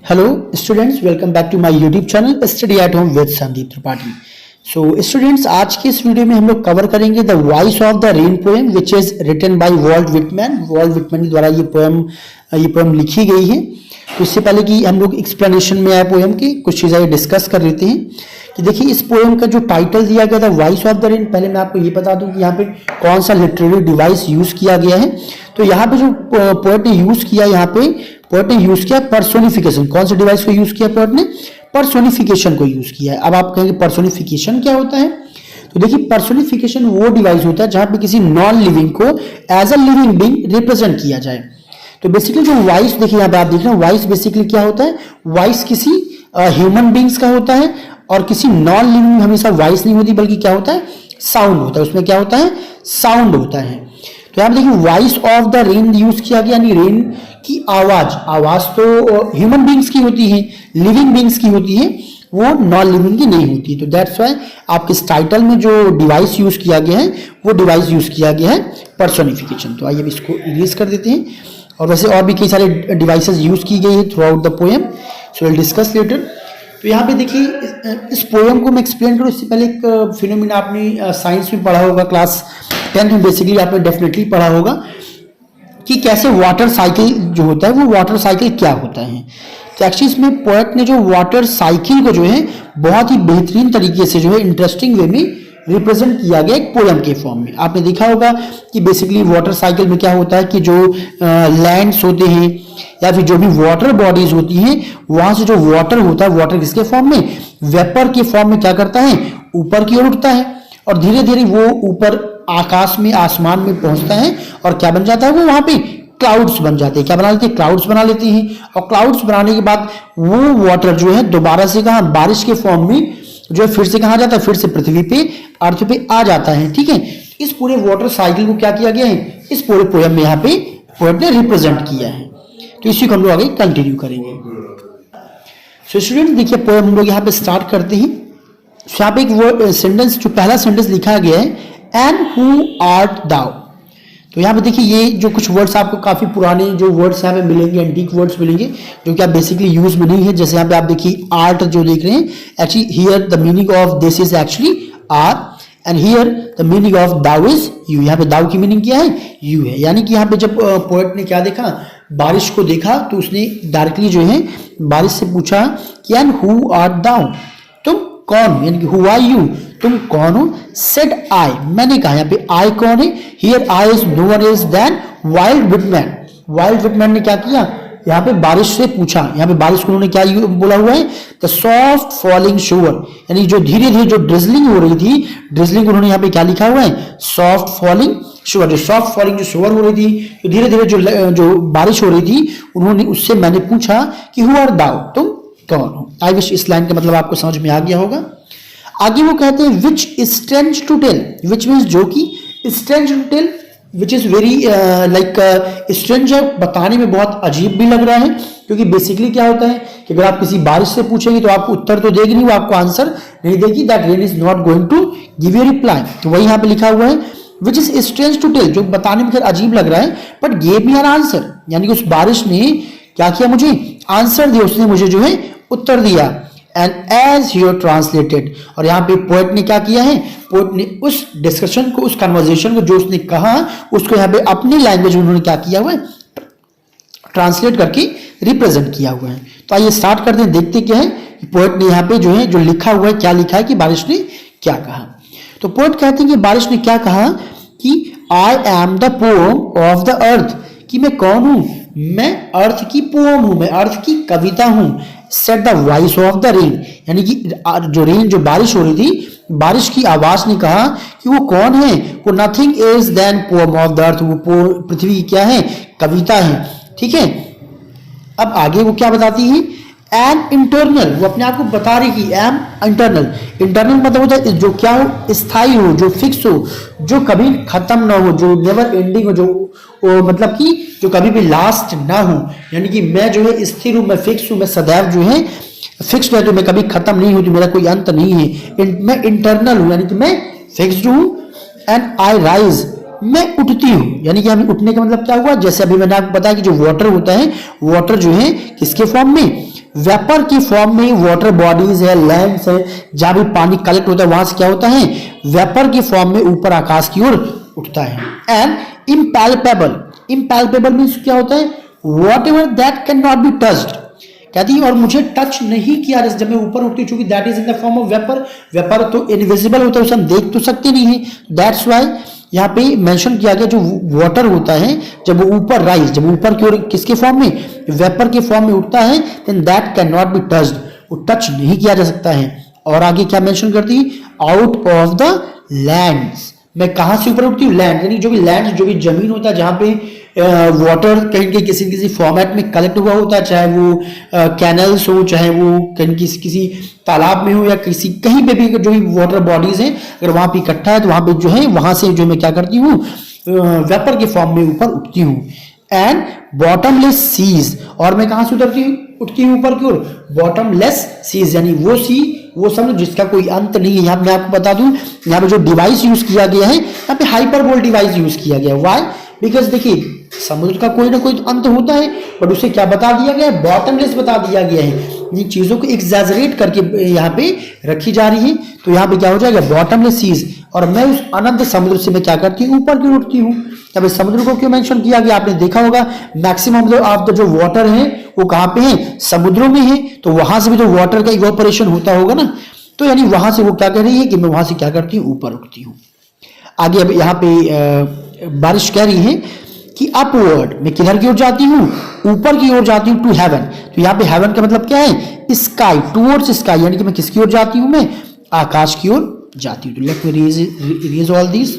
Hello students, welcome back to my YouTube channel study at home with Sandeep Tripathi. So students, आज के इस video में हम लोग कवर करेंगे the voice of the rain poem which is written by Walt Whitman. Walt Whitman द्वारा ये poem लिखी गई है। तो इससे पहले कि हम लोग एक्सप्लेनेशन में आए पोएम की, कुछ चीज़ें डिस्कस कर लेते हैं कि देखिए इस पोएम का जो टाइटल दिया गया था वॉइस ऑफ द रेन, पहले मैं आपको ये बता दूं कि यहाँ पे कौन सा लिटरेरी डिवाइस यूज किया गया है। तो यहाँ पे जो पोएट ने यूज किया, यहाँ पे पोएट ने यूज किया पर्सोनिफिकेशन। कौन से डिवाइस को यूज किया पोएट ने? पर्सोनिफिकेशन को यूज किया है। अब आप कहेंगे पर्सोनिफिकेशन क्या होता है? तो देखिए पर्सोनिफिकेशन वो डिवाइस होता है जहां पे किसी नॉन लिविंग को as a living being represent किया जाए। तो बेसिकली जो वॉइस देखिए यहाँ पे आप देख रहे हैं, वॉइस बेसिकली क्या होता है? वॉइस किसी ह्यूमन बींग्स का होता है और किसी नॉन लिविंग हमेशा वॉइस नहीं होती, बल्कि क्या होता है? साउंड होता है। उसमें क्या होता है? साउंड होता है। तो यहाँ पे देखिए voice of the rain use किया गया, यानी रेन की आवाज। आवाज तो ह्यूमन बींग्स की होती है, लिविंग बींग्स की होती है, वो नॉन लिविंग की नहीं होती। तो दैट्स वाई आपके इस टाइटल में जो डिवाइस यूज किया गया है वो डिवाइस यूज किया गया है पर्सोनिफिकेशन। तो आइए इसको इरेज कर देते हैं। और वैसे और भी कई सारे डिवाइसेस यूज की गई है through out the poem, so will discuss later. तो यहाँ पे देखिए इस पोएम को मैं एक्सप्लेन करूँ इससे पहले एक फिनोमिना आपने साइंस में पढ़ा होगा, क्लास 10th में बेसिकली आपने डेफिनेटली पढ़ा होगा कि कैसे वाटर साइकिल जो होता है वो वाटर साइकिल क्या होता है। तो एक्चुअली इसमें पोएट ने जो वाटर साइकिल को जो है बहुत ही बेहतरीन तरीके से जो है इंटरेस्टिंग वे में रिप्रेजेंट किया गया एक पोएम के फॉर्म में। आपने देखा होगा कि बेसिकली वाटर साइकिल में क्या होता है कि जो लैंड्स होते हैं या फिर जो भी वाटर बॉडीज होती हैं, वहां से जो वाटर होता है, वाटर किसके फॉर्म में? वेपर के फॉर्म में क्या करता है? ऊपर की ओर उठता है और धीरे धीरे वो ऊपर आकाश में, आसमान में पहुंचता है और क्या बन जाता है? वो वहां पे क्लाउड्स बन जाते हैं। क्या बना लेते हैं? क्लाउड्स बना लेते हैं। और क्लाउड्स बनाने के बाद वो वाटर जो है दोबारा से कहा बारिश के फॉर्म में जो है फिर से कहा जाता है, फिर से पृथ्वी पे, अर्थ पे आ जाता है। ठीक है, इस पूरे वाटर साइकिल को क्या किया गया है? इस पूरे पोएम में यहाँ पे पोएट ने रिप्रेजेंट किया है। तो इसी को हम लोग आगे कंटिन्यू करेंगे। सो स्टूडेंट देखिए पोएम हम लोग यहाँ पे स्टार्ट करते हैं। यहाँ पे एक सेंटेंस, जो पहला सेंटेंस लिखा गया है, एंड हु आर्ट दाउ। तो यहाँ पे देखिए ये जो कुछ वर्ड्स आपको काफी पुराने जो वर्ड्स यहाँ पे मिलेंगे, एंटीक वर्ड्स मिलेंगे जो कि आप बेसिकली यूज में नहीं है। जैसे यहाँ पे आप देखिए आर्ट जो देख रहे हैं, actually here the meaning of this is actually are and here the meaning of thou is you. यहाँ पे दाउ की मीनिंग क्या है? यू है। यानी कि यहाँ पे जब पोएट ने क्या देखा, बारिश को देखा, तो उसने डायरेक्टली जो है बारिश से पूछा कि एंड हु आर्ट दाउ, तुम कौन, यानी कि हु आर यू, तुम कौन हो? सेड आई, मैंने कहा। यहाँ पे आई कौन है? Here I is no one is then wild Whitman. Wild Whitman ने क्या किया? यहाँ पे बारिश से पूछा। यहाँ पे बारिश को उन्होंने क्या बोला हुआ है? द सॉफ्ट फॉलिंग शोवर, यानी जो धीरे धीरे जो ड्रिजलिंग हो रही थी, ड्रिजलिंग उन्होंने यहाँ पे क्या लिखा हुआ है? Soft falling shower. जो सॉफ्ट फॉलिंग जो शोवर हो रही थी, तो धीरे धीरे जो बारिश हो रही थी, उन्होंने उससे मैंने पूछा कि हु आर दाउ, तुम कौन हो। आई विश इस लाइन का मतलब आपको समझ में आ गया होगा। आगे वो कहते हैं which strange to tell, which means जो कि, strange to tell which is very like strange है, बताने में बहुत अजीब भी लग रहा है। क्योंकि बेसिकली क्या होता है कि अगर आप किसी बारिश से पूछेंगे तो आपको उत्तर तो देगी नहीं, वो आपको आंसर नहीं देगी। That rain is not going to give you reply. तो वही यहाँ पे लिखा हुआ है which is strange to tell, जो बताने में खैर अजीब लग रहा है, but gave me an answer, यानी कि उस बारिश ने क्या किया? मुझे आंसर दिया, उसने मुझे जो है उत्तर दिया। एंड एज यूर ट्रांसलेटेड, और यहाँ पे पोएट ने क्या किया है? पोएट ने उस डिस्कशन को, उस कन्वर्सेशन को जो उसने कहा, उसको यहाँ पे अपनी लैंग्वेज में उन्होंने क्या किया हुआ है? ट्रांसलेट करके रिप्रेजेंट किया हुआ है। तो आइए स्टार्ट करते हैं, देखते क्या है कि पोएट ने यहाँ पे जो है जो लिखा हुआ है, क्या लिखा है कि बारिश ने क्या कहा। तो पोएट कहते हैं कि बारिश ने क्या कहा कि I am the pome of the अर्थ, कि मैं कौन हूं? मैं अर्थ की पोम हूं, मैं अर्थ की कविता हूं। Set the voice of the rain, यानी कि जो रेन, जो बारिश हो रही थी, बारिश की आवाज ने कहा कि वो कौन है? वो nothing is then poem of the earth, वो पृथ्वी की क्या है? कविता है। ठीक है, अब आगे वो क्या बताती है? एम इंटरनल, वो अपने आप को बता रही कि एम इंटरनल। इंटरनल मतलब होता है जो क्या हो? स्थायी हो, जो फिक्स हो, जो कभी खत्म ना हो, जो नेवर एंडिंग हो, जो मतलब कि जो कभी भी लास्ट ना हो। यानी कि मैं जो है स्थिर हूं, मैं फिक्स हूं, मैं सदैव जो है फिक्स्ड है, तो मैं कभी खत्म नहीं हूं, तो मेरा कोई अंत नहीं है। मैं इंटरनल हूं, यानी कि मैं फिक्स्ड हूं। एंड आई राइज, मैं उठती हूं, यानी कि अभी उठने का मतलब क्या हुआ? जैसे अभी मैंने आपको बताया कि जो वाटर होता है, वाटर जो है किसके फॉर्म में? वेपर की फॉर्म में वाटर बॉडीज है, लैंड्स है, जहां भी पानी कलेक्ट होता है वहां से क्या होता है, वेपर की फॉर्म में ऊपर आकाश की ओर उठता है। एंड इम्पैल्पेबल, इम्पैल्पेबल मीन्स क्या होता है, what ever that can not be touched, कहती है और मुझे टच नहीं किया जब मैं ऊपर उठती हूँ, चूंकि that is in the form of vapour, vapour तो इनविजिबल होता है, उसे हम देख तो सकते नहीं है, दैट्स वाई यहाँ पे मेंशन किया गया जो वाटर होता है जब वो ऊपर राइज, जब ऊपर की ओर किसके फॉर्म में, वेपर के फॉर्म में उठता है, then that can not be touched, वो टच नहीं किया जा सकता है। और आगे क्या मेंशन करती है, आउट ऑफ द लैंड्स, मैं कहां से ऊपर उठती हूँ, लैंड, यानी जो भी लैंड, जो भी जमीन होता है जहां पे वाटर कहीं के किसी फॉर्मेट में कलेक्ट हुआ होता है, चाहे वो कैनल्स हो, चाहे वो कहीं किसी तालाब में हो, या किसी कहीं पे भी जो भी वाटर बॉडीज हैं अगर वहां पे इकट्ठा है तो वहां पे जो है वहां से जो मैं क्या करती हूँ, वेपर के फॉर्म में ऊपर उठती हूँ। एंड बॉटमलेस सीज, और मैं कहां से उठती हूँ ऊपर की ओर, बॉटमलेस सीज, यानी वो सी, वो समुद्र जिसका कोई अंत नहीं है। यहाँ मैं आपको बता दूं, यहाँ पे जो डिवाइस यूज किया गया है, यहाँ पे हाइपरबोल डिवाइस यूज किया गया है। व्हाई, बिकॉज देखिए समुद्र का कोई ना कोई तो अंत होता है, बट उसे क्या बता दिया गया है, बॉटमलेस बता दिया गया है। ये चीजों को एग्जैजरेट करके यहाँ पे रखी जा रही है, तो यहाँ पे क्या हो जाएगा, बॉटमलेस सीज, और मैं उस अनंत समुद्र से मैं क्या करती हूँ, ऊपर की उठती हूँ। अब इस समुद्र को क्यों मेंशन किया गया, आपने देखा होगा मैक्सिमम ऑफ द जो वाटर है वो कहाँ पे है, समुद्रों में है, तो वहां से भी तो वाटर का इवोपरेशन होता होगा ना, तो यानी वहां से वो क्या कह रही है कि मैं वहां से क्या करती हूँ, ऊपर उठती हूँ। आगे अब यहाँ पे बारिश कह रही है कि अपवर्ड, मैं किधर की ओर जाती हूँ, ऊपर की ओर जाती हूँ, टू हेवन, तो यहाँ पे हेवन का मतलब क्या है, स्काई, टूवर्ड्स स्काई, यानी कि मैं किसकी ओर जाती हूँ, मैं आकाश की ओर जाती हूँ। तो लेट मी रीज ऑल दिस।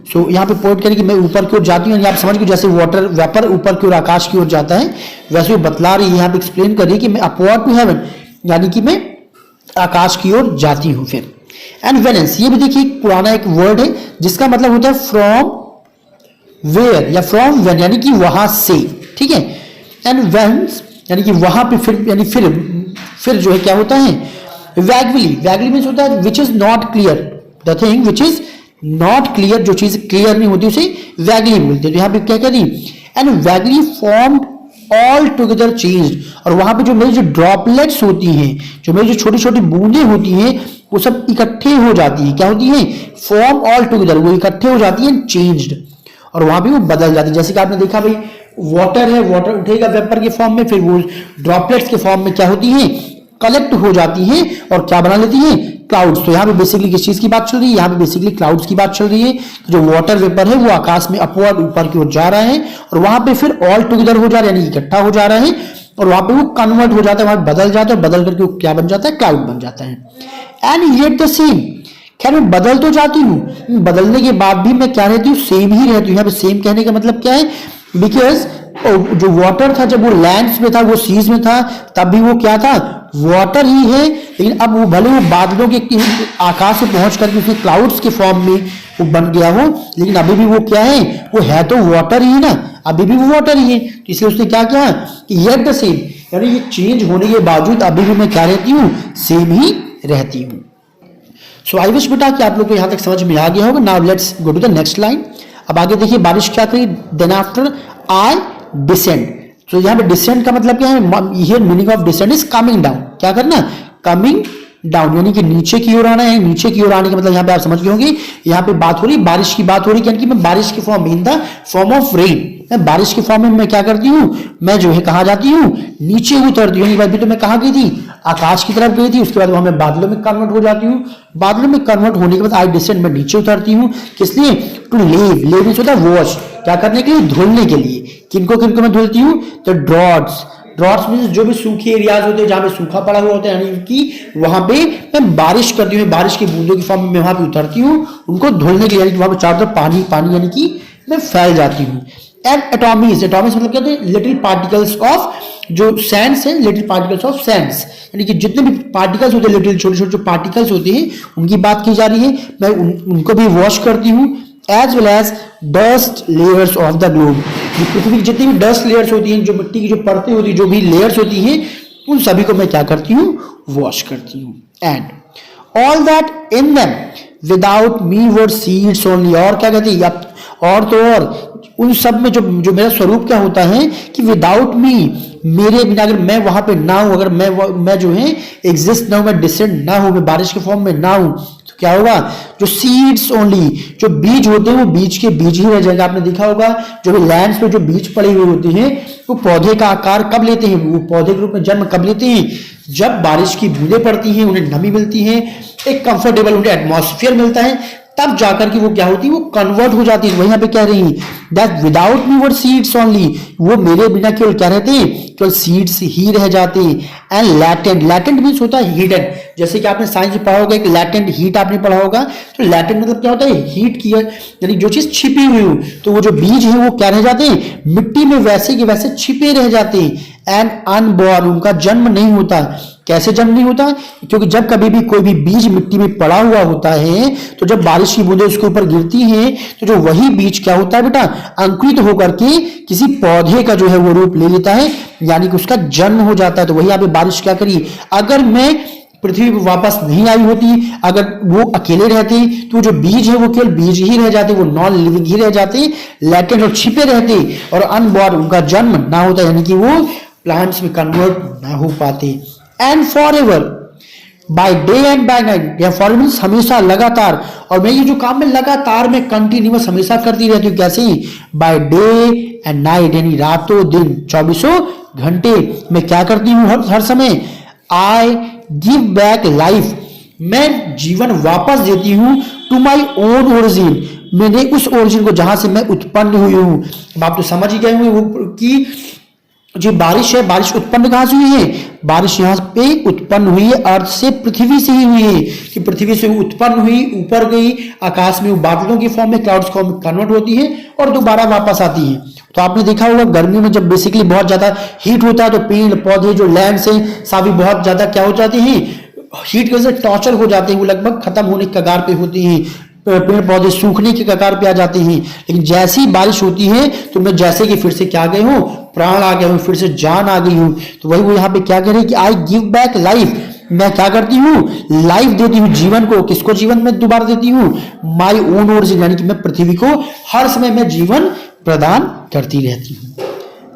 सो यहाँ पे पोइट करें कि मैं ऊपर की ओर जाती हूँ, आप समझ गए जैसे वाटर वेपर ऊपर की ओर आकाश की ओर जाता है, वैसे वो बतला रही है, यहाँ पे एक्सप्लेन कर रही है कि मैं अपवर्ड टू हेवन, यानी कि मैं आकाश की ओर जाती हूँ। फिर एंड वेनेंस, ये भी देखिए पुराना एक वर्ड है जिसका मतलब होता है फ्रॉम वेयर या फ्रॉम वेन, यानी कि वहां से, ठीक है। एंड वेन्स यानी कि वहां पे, फिर यानी फिर जो है क्या होता है, वैगली, वैगली मीन्स होता है which is not clear, the thing which is not clear, जो चीज क्लियर नहीं होती उसे वैगली बोलते हैं। तो यहाँ पे क्या कह रही, and vaguely formed all together changed, और वहां पे जो मेरी जो ड्रॉपलेट्स होती हैं, जो मेरी जो छोटी छोटी बूंदें होती हैं, वो सब इकट्ठे हो जाती है, क्या होती है, फॉर्म ऑल टुगेदर, वो इकट्ठे हो जाती है, चेंज्ड, और वहां भी वो बदल जाती है। जैसे कि आपने देखा भाई वाटर है, वाटर उठेगा वेपर के फॉर्म में, फिर वो ड्रॉपलेट्स के फॉर्म में क्या होती है, कलेक्ट हो जाती है, और क्या बना लेती है, क्लाउड्स। तो यहाँ पे बेसिकली किस चीज की बात चल रही है, यहाँ पे बेसिकली क्लाउड्स की बात चल रही है। जो वाटर वेपर है वो आकाश में अपवर्ड ऊपर की ओर जा रहा है, और वहां पे फिर ऑल टुगेदर हो जा रहा है, यानी इकट्ठा हो जा रहा है, और वहां पे वो कन्वर्ट हो जाता है, वहां बदल जाता है, बदल करके वो क्या बन जाता है, क्लाउड बन जाता है। एंड येट द सेम, खैर मैं बदल तो जाती हूँ, बदलने के बाद भी मैं क्या रहती हूँ, सेम ही रहती हूँ। यहाँ पे सेम कहने का मतलब क्या है, बिकॉज जो वाटर था जब वो लैंड्स में था, वो सीज में था, तब भी वो क्या था, वाटर ही है, लेकिन अब वो भले वो बादलों के आकाश से पहुंच करके उसके क्लाउड्स के फॉर्म में वो बन गया हो, लेकिन अभी भी वो क्या है, वो है तो वाटर ही ना, अभी भी वो वाटर ही है। तो इसलिए उसने क्या किया कि येट द सेम, यानी ये चेंज होने के बावजूद अभी भी मैं क्या रहती हूँ, सेम ही रहती हूँ। सो आई विश बेटा कि आप लोग को यहां तक समझ में आ गया होगा। Now let's go to the next line. अब आगे देखिए बारिश क्या करी, देन आफ्टर आई डिसेंड। तो यहाँ पे डिसेंड का मतलब क्या है, here meaning of descend is coming down, क्या करना, कमिंग डाउन, यानी कि नीचे की ओर आना है। नीचे की ओर आने का मतलब यहाँ पे आप समझ गए होंगे, यहाँ पे बात हो रही बारिश की बात हो रही, यानी कि मैं बारिश के form, in the form of rain, मैं बारिश के फॉर्म में मैं क्या करती हूँ, मैं जो है कहाँ जाती हूँ, नीचे उतरती हूँ। अभी तो मैं कहाँ गई थी, आकाश की तरफ गई थी, उसके बाद वहां मैं बादलों में कन्वर्ट हो जाती हूँ। बादलों में कन्वर्ट होने के बाद आई डिसेंड, मैं नीचे उतरती हूँ, किस लिए, टू लेव, लेव मींस होता है वॉश, क्या करने के लिए, धुलने के लिए। किनको किनको मैं धुलती हूँ, तो ड्रॉट्स, ड्रॉट्स मींस जो भी सूखे एरियाज होते हैं जहां पे सूखा पड़ा हुआ होता है, यानी कि वहां पे मैं बारिश करती हूँ, बारिश की बूंदों की फॉर्म में मैं वहां पे उतरती हूँ, उनको धुलने के लिए, यानी कि वहां पे चारों तरफ पानी पानी, यानी कि मैं फैल जाती हूँ। एंड एटॉमीज, एटॉमीज मतलब क्या होता है, लिटिल पार्टिकल्स ऑफ, जो सैंड्स हैं, लिटिल पार्टिकल्स ऑफ सैंड्स, यानी कि जितने भी पार्टिकल्स होते हैं, लिटिल छोटे छोटे जो पार्टिकल्स होते हैं, उनकी बात की जा रही है। मैं उनको भी वॉश करती हूँ, as well as dust layers of the globe, पृथ्वी की जितनी भी डस्ट लेयर्स होती हैं, जो मिट्टी की जो परतें होती हैं, जो भी लेयर्स होती हैं, उन सभी को मैं क्या करती हूँ, वॉश करती हूँ। And all that in them without me were seeds only, और क्या कहती है, और तो और उन सब में जो मेरा स्वरूप क्या होता है कि विदाउट मी, मेरे बिना अगर मैं वहां पे ना हूं, अगर मैं जो है एग्जिस्ट ना हूं, मैं डिसेंड ना हूं, मैं बारिश के फॉर्म में ना हूं, तो क्या होगा, जो सीड्स ओनली, जो बीज होते हैं वो बीज के बीज ही रह जाएंगे। आपने देखा होगा जो भी लैंड्स पे जो बीज पड़े हुए होते हैं वो पौधे का आकार कब लेते हैं, वो पौधे के रूप में जन्म कब लेते हैं, जब बारिश की बूंदें पड़ती हैं, उन्हें नमी मिलती है, एक कंफर्टेबल उन्हें एटमॉस्फेयर मिलता है, तब जाकर के वो क्या होती है, वो कन्वर्ट हो जाती है। वहीं पे कह रही है that without me were seeds only, वो मेरे बिना केवल क्या रहते हैं, केवल सीड्स ही रह जाते हैं। एंड लैटेंट, लैटेंट मीन्स होता है हिडन, जैसे कि आपने साइंस में पढ़ा होगा एक लैटेंट हीट आपने पढ़ा होगा, तो लैटेंट मतलब क्या होता है, हीट की, यानी जो चीज छिपी हुई हो, तो वो जो बीज है वो क्या रह जाते हैं, मिट्टी में वैसे के वैसे छिपे रह जाते हैं। एंड अनबॉर्न, उनका जन्म नहीं होता। कैसे जन्म नहीं होता, क्योंकि जब कभी भी कोई भी बीज मिट्टी में पड़ा हुआ होता है, तो जब बारिश की बूंदें उसके ऊपर गिरती हैं, तो जो वही बीज क्या होता है बेटा, अंकुरित होकर के किसी पौधे का जो है वो रूप ले लेता है, यानी कि उसका जन्म हो जाता है। तो वही आप बारिश क्या करिए, अगर मैं पृथ्वी पर वापस नहीं आई होती, अगर वो अकेले रहते, तो जो बीज है वो केवल बीज ही रह जाते, वो नॉन लिविंग ही रह जाते, लैटेंट और छिपे रहते, और अनबॉर्न, उनका जन्म ना होता, यानी कि वो प्लांट्स में कन्वर्ट ना हो पाते। And forever, by day and by night, या फॉर मीन्स हमेशा, लगातार, और मैं ये जो काम मैं लगातार में कंटिन्यूअस हमेशा करती रहती हूँ। कैसे, बाय डे एंड नाइट, यानी रातों दिन 24 घंटे मैं क्या करती हूँ, हर समय आई गिव बैक लाइफ, मैं जीवन वापस देती हूं टू माई ओन ओरिजिन, मैंने उस ओरिजिन को जहां से मैं उत्पन्न हुई हूं। अब आप तो समझ ही गए होंगे कि जो बारिश है, बारिश उत्पन्न कहां से हुई है, बारिश यहां पे उत्पन्न हुई है अर्थ से, पृथ्वी से ही हुई है, कि पृथ्वी से उत्पन्न हुई, ऊपर गई, आकाश में वो बादलों की फॉर्म में, क्लाउड्स फॉर्म में कन्वर्ट होती है और दोबारा वापस आती है। तो आपने देखा होगा गर्मी में जब बेसिकली बहुत ज्यादा हीट होता है, तो पेड़ पौधे जो लैंड से सभी बहुत ज्यादा क्या हो जाते हैं, हीट की वजह से टॉर्चर हो जाते हैं, वो लगभग खत्म होने के कगार पे होते हैं, पेड़ पौधे सूखने के कगार पे आ जाते हैं। लेकिन जैसी ही बारिश होती है तो मैं जैसे कि फिर से क्या गए हूँ, प्राण आ गए हूँ, फिर से जान आ गई हूँ। तो वही वो यहाँ पे क्या कह रहे हैं कि आई गिव बैक लाइफ, मैं क्या करती हूँ, लाइफ देती हूँ जीवन को। किसको जीवन में दोबारा देती हूँ, माई ओन ओरिजिन, यानी कि मैं पृथ्वी को हर समय मैं जीवन प्रदान करती रहती हूँ।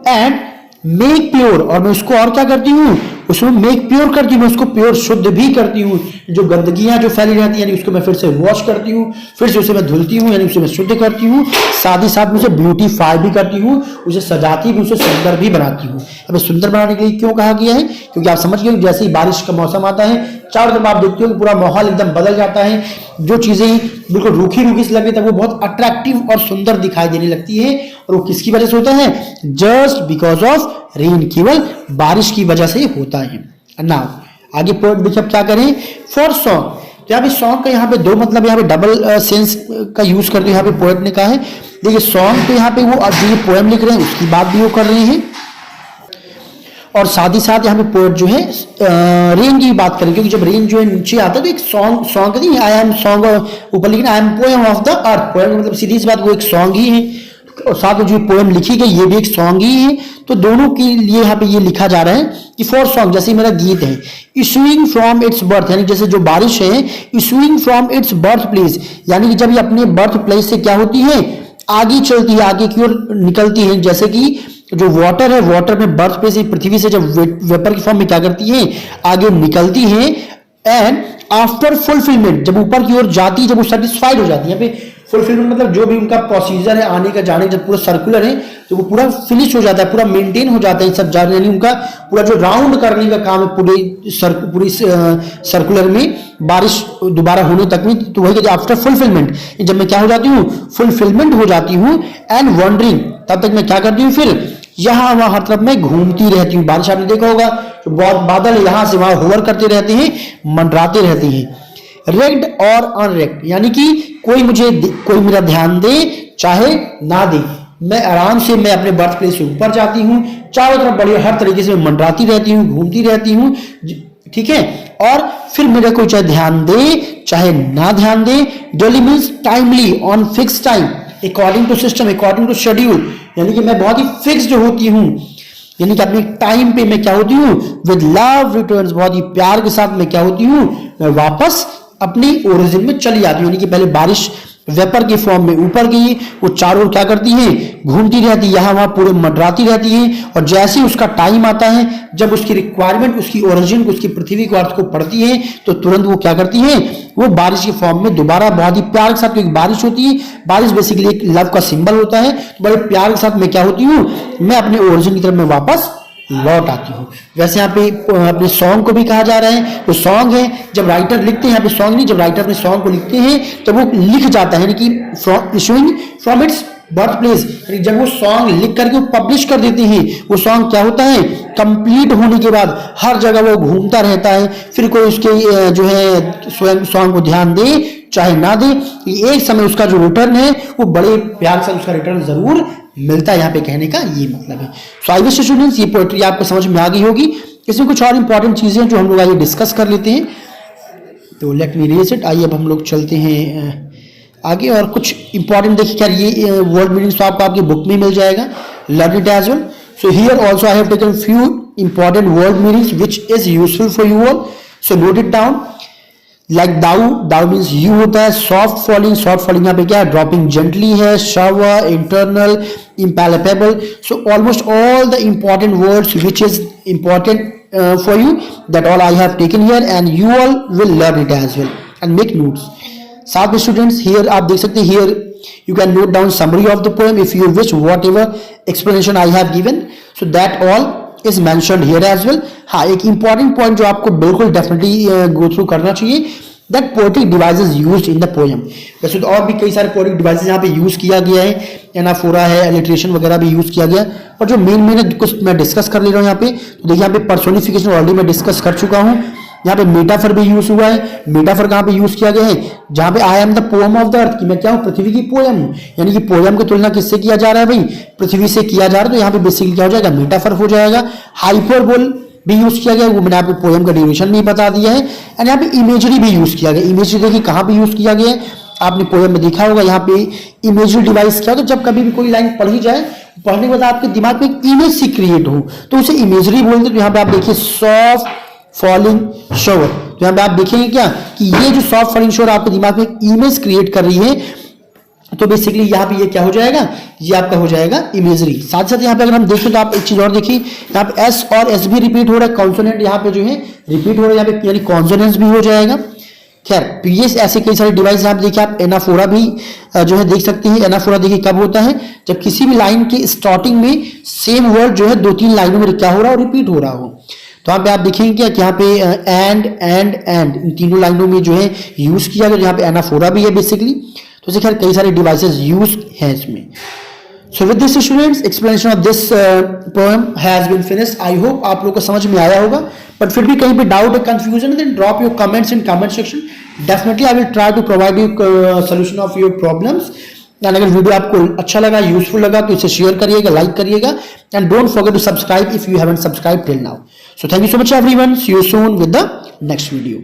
एंड मेक प्योर, और मैं उसको और क्या करती हूँ, उसमें मेक प्योर करती हूँ, मैं उसको प्योर शुद्ध भी करती हूँ। जो गंदगियां जो फैली रहती है, यानी उसको मैं फिर से वॉश करती हूँ, फिर से उसे मैं धुलती हूँ, यानी उसे मैं शुद्ध करती हूँ, साथ ही साथ में उसे ब्यूटीफाई भी करती हूँ, उसे सजाती भी, उसे सुंदर भी बनाती हूँ। अब सुंदर बनाने के लिए क्यों कहा गया है, क्योंकि आप समझ गए जैसे ही बारिश का मौसम आता है, चारों तरफ आप देखते हो कि पूरा माहौल एकदम बदल जाता है, जो चीजें बिल्कुल रूखी रूखी से लगती है वो बहुत अट्रैक्टिव और सुंदर दिखाई देने लगती है। और वो किसकी वजह से होता है, जस्ट बिकॉज ऑफ रेन, केवल बारिश की वजह से होता है। नाउ आगे पोएट देखिए क्या करें, फॉर सॉन्ग, तो यहाँ पे सॉन्ग का यहाँ पे दो मतलब यहाँ पे डबल सेंस का यूज करके यहाँ पे पोएट ने कहा है। देखिए सॉन्ग पे यहाँ पे वो जो पोएम लिख रहे हैं उसकी बात भी वो कर रहे हैं, और साथ ही साथ यहाँ पे पोएट जो है रेन की बात करें, क्योंकि जब रेन जो है नीचे आता है तो एक सॉन्ग नहीं, आई एम सॉन्ग ऊपर लिखना, I am poem of the earth, poem मतलब सीधी सी बात वो एक सॉन्ग ही है, और साथ में जो पोएम लिखी गई ये भी एक सॉन्ग ही है। तो दोनों के लिए यहाँ पे ये लिखा जा रहा है कि फॉर सॉन्ग, जैसे मेरा गीत है, इशूइंग फ्रॉम इट्स बर्थ, यानी जैसे जो बारिश है, issuing from its birth place, यानी कि जब ये अपने बर्थ प्लेस से क्या होती है, आगे चलती है, आगे की ओर निकलती है। जैसे कि जो वाटर है, वाटर में बर्थ प्लेस पृथ्वी से जब वेपर की फॉर्म में क्या करती है, आगे निकलती है। एंड आफ्टर फुलफिलमेंट, जब ऊपर की ओर जाती है, जब वो सेटिस्फाइड हो जाती है, यहाँ पे फुलफिलमेंट मतलब जो भी उनका प्रोसीजर है आने का जाने, जब पूरा सर्कुलर है तो वो पूरा फिनिश हो जाता है, पूरा मेंटेन हो जाता है सब जाने, यानी उनका पूरा जो राउंड करने का काम है पूरी सर्कुलर में, बारिश दोबारा होने तक में, तो वही कहते हैं आफ्टर फुलफिलमेंट, जब मैं क्या हो जाती हूँ, फुलफिलमेंट हो जाती हूँ। एंड वॉन्डरिंग, तब तक मैं क्या करती हूँ, फिर यहाँ वहां हर तरफ मैं घूमती रहती हूँ। बारिश आपने देखा होगा जो बहुत बादल यहाँ से वहां होवर करते रहते हैं, मंडराते रहते हैं। रेक्ड और अनरेक्ड, यानी कि कोई मेरा ध्यान दे चाहे ना दे, मैं आराम से मैं अपने बर्थ प्लेस से ऊपर जाती हूँ, चारों तरफ बढ़िया हर तरीके से मैं मंडराती रहती हूँ, घूमती रहती हूँ, ठीक है। और फिर मेरा कोई चाहे ध्यान दे चाहे ना ध्यान दे, daily means timely, on fix time, according to system, according to schedule, यानी कि मैं बहुत ही फिक्स्ड होती हूँ, यानी कि अपने टाइम पे मैं क्या होती हूँ, विद लव रिटर्न्स, बहुत ही प्यार के साथ मैं क्या होती हूँ, मैं वापस अपनी ओरिजिन में चली जाती हूँ। यानी कि पहले बारिश वेपर के फॉर्म में ऊपर गई, वो चारों ओर क्या करती है, घूमती रहती है, यहाँ वहां पूरे मंडराती रहती है, और जैसे ही उसका टाइम आता है, जब उसकी रिक्वायरमेंट उसकी ओरिजिन को, उसकी पृथ्वी को, अर्थ को पड़ती है, तो तुरंत वो क्या करती है, वो बारिश के फॉर्म में दोबारा बहुत ही प्यार के साथ, क्योंकि बारिश होती है, बारिश बेसिकली एक लव का सिंबल होता है, तो बड़े प्यार के साथ मैं क्या होती हूँ, मैं अपने ओरिजिन की तरफ में वापस लौट आती हूँ। वैसे यहाँ पे अपने सॉन्ग को भी कहा जा रहा है, तो सॉन्ग है, जब राइटर लिखते हैं, यहाँ पे सॉन्ग नहीं, जब राइटर अपने सॉन्ग को लिखते हैं तो वो लिख जाता है, यानी कि issuing from its birth place, यानी जब वो सॉन्ग लिख करके वो पब्लिश कर देते हैं, वो सॉन्ग क्या होता है, कंप्लीट होने के बाद हर जगह वो घूमता रहता है, फिर कोई उसके जो है स्वयं सॉन्ग को ध्यान दे चाहे ना दे, एक समय उसका जो रिटर्न है वो बड़े प्यार से उसका रिटर्न जरूर मिलता है। यहाँ पे कहने का ये मतलब है। सो आई विश स्टूडेंट्स, ये पोएट्री आपको समझ में आ गई होगी। इसमें कुछ और इंपॉर्टेंट चीजें जो हम लोग आइए डिस्कस कर लेते हैं, तो लेट मी रीड इट। आइए अब हम लोग चलते हैं आगे, और कुछ इंपॉर्टेंट देखिए क्या, ये वर्ड मीनिंग्स तो आपको आपकी बुक में मिल जाएगा, learn it as well. So here also I have taken few important word meanings which is useful for you all, so note it down. Like thou, thou means you होता है। Soft falling, soft falling यहाँ पे क्या है, dropping gently है। Shower, internal, impalpable. So almost all the important words which is important for you, that all I have taken here, and you all will learn it as well and make notes. साथ में students here आप देख सकते हैं, here you can note down summary of the poem if you wish, whatever explanation I have given, so that all is mentioned here as well. हाँ, एक important point जो आपको बिल्कुल definitely go through करना चाहिए, that poetic devices used in the poem. वैसे तो और भी कई सारे poetic devices यहाँ पे यूज किया गया है, एनाफोरा है, एलिट्रेशन वगैरह भी यूज किया गया, और जो मेन कुछ मैं डिस्कस कर ले रहा हूँ यहाँ पे, तो देखिए यहाँ पे पर्सोनिफिकेशन ऑलरेडी मैं डिस्कस कर चुका हूँ। यहाँ पे मेटाफर भी यूज हुआ है। मेटाफर कहाँ पे यूज किया गया है, जहाँ पे I am the poem of the अर्थ, की मैं क्या हूँ, पृथ्वी की पोएम हूँ, यानी कि पोएम की तुलना किससे किया जा रहा है भाई, पृथ्वी से किया जा रहा है, तो यहाँ पे बेसिकली क्या हो जाएगा, मेटाफर हो जाएगा। हाइपरबोल भी यूज किया गया, वो मैंने आपको पोएम का ड्यूरेशन भी बता दिया है। एंड यहाँ पे इमेजरी भी यूज किया गया। इमेजरी देखिए कहाँ पे यूज किया गया है, आपने पोएम में देखा होगा। यहाँ पे इमेजरी डिवाइस क्या होता है, जब कभी भी कोई लाइन पढ़ी जाए, पढ़ने के बाद आपके दिमाग में एक इमेज सी क्रिएट हो, तो उसे इमेजरी बोलते हैं। तो यहाँ पे आप देखिए सॉफ्ट फॉलिंग शोर, तो यहाँ पे आप देखेंगे क्या कि ये जो सॉफ्ट फॉलिंग शोर आपके दिमाग में एक इमेज क्रिएट कर रही है, तो बेसिकली यहाँ पे ये क्या हो जाएगा, ये आपका हो जाएगा इमेजरी। साथ साथ यहाँ पे अगर हम देखें तो आप एक चीज और देखिए, यहाँ पे एस और एस भी रिपीट हो रहा है, कॉन्सोनेंट यहाँ पे जो है रिपीट हो रहा है, यहाँ पे यानी कॉन्सोनेंट्स भी हो जाएगा। खैर पीएस ऐसे कई सारे डिवाइस यहाँ पे देखिए, आप एनाफोरा भी जो है देख सकते हैं। एनाफोरा देखिए कब होता है, जब किसी भी लाइन के स्टार्टिंग में सेम वर्ड जो है 2-3 लाइनों में क्या हो रहा हो, रिपीट हो रहा हो। तो यहाँ पे आप देखेंगे क्या कि यहाँ पे एंड इन तीनों लाइनों में जो है यूज किया गया, यहाँ पे एनाफोरा भी है बेसिकली। तो इसे खैर कई सारे डिवाइसेस यूज हैं इसमें। So with this students, explanation of this poem has been finished. I hope आप लोगों को समझ में आया होगा, बट फिर भी कहीं पे डाउट और कंफ्यूजन है, then drop your comments in comment section. Definitely I will try to provide you solution of your problems. And अगर वीडियो आपको अच्छा लगा, यूजफुल लगा, तो इसे शेयर करिएगा, लाइक करिएगा, and don't forget to subscribe if you haven't subscribe till now. So thank you so much everyone, see you soon with the next video.